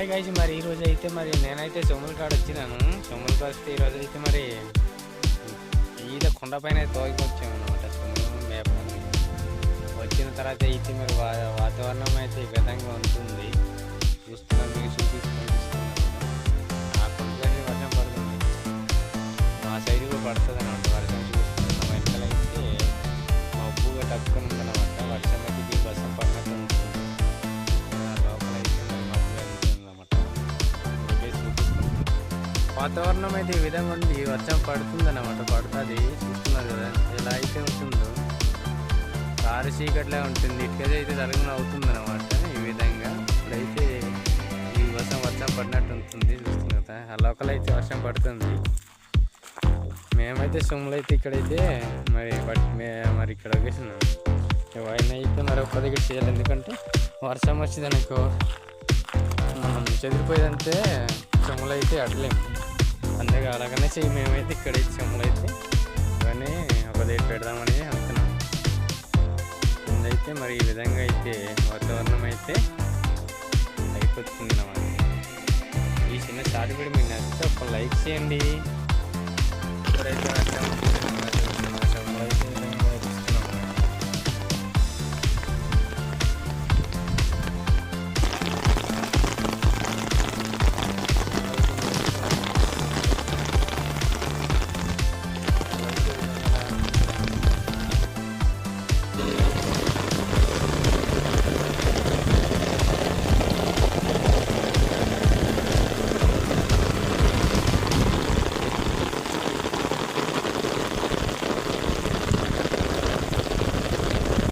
Hi guys, మరి ఈరోజు అయితే మరి నేనైతే సొమ్ముల కాడ వచ్చినాను. సొమ్ములకి వస్తే ఈరోజు అయితే మరి ఈత కొండపైన తోగిపోచ్చాము అనమాట. సొమ్ములు మేపని వచ్చిన తర్వాత అయితే మరి వాతావరణం అయితే ఈ విధంగా ఉంటుంది. చూస్తున్నాం, మీకు చూపిస్తున్నాను. ఆ కొండపైన వర్షం పడుతుంది, మా సైడ్ కూడా పడుతుంది అనమాట. వర్షం చూస్తున్నాం, వెనకాల అయితే మబ్బుగా తక్కువ ఉందన్నమాట. వర్షం అయితే ఈ వర్షం పడినట్టు ఉంటుంది. వాతావరణం అయితే ఈ విధంగా ఉంది, వర్షం పడుతుంది అన్నమాట. పడుతుంది, చూస్తున్నారు కదా ఎలా అయితే ఉంటుందో. కారు చీకట్లే ఉంటుంది, ఇటుకైతే అయితే తరగన అవుతుంది అనమాట. ఈ విధంగా ఇప్పుడైతే ఈ వర్షం పడినట్టు ఉంటుంది, చూస్తున్నారు కదా. ఆ లోకల్ అయితే వర్షం పడుతుంది. మేమైతే సొమ్ములు అయితే ఇక్కడైతే మరి ఇక్కడ ఒకేసినాం. ఎవరైనా అయితే మరి ఒక్క దగ్గర చేయాలి, ఎందుకంటే వర్షం వచ్చింది అనుకో మనం చెదిరిపోయేదంటే సొమ్ములు అయితే అడలేము. అందుకే అలాగనే చెయ్యి. మేమైతే ఇక్కడైతే సొమ్ములు అయితే ఇవన్నీ ఒక దగ్గర పెడదామని అనుకున్నాం. ముందైతే మరి ఈ విధంగా అయితే వాతావరణం అయితే అయిపోతుంది అన్నమాట. ఈ చిన్న షార్ట్ వీడియో మీకు నచ్చితే ఒక లైక్ చేయండి. ఇప్పుడైతే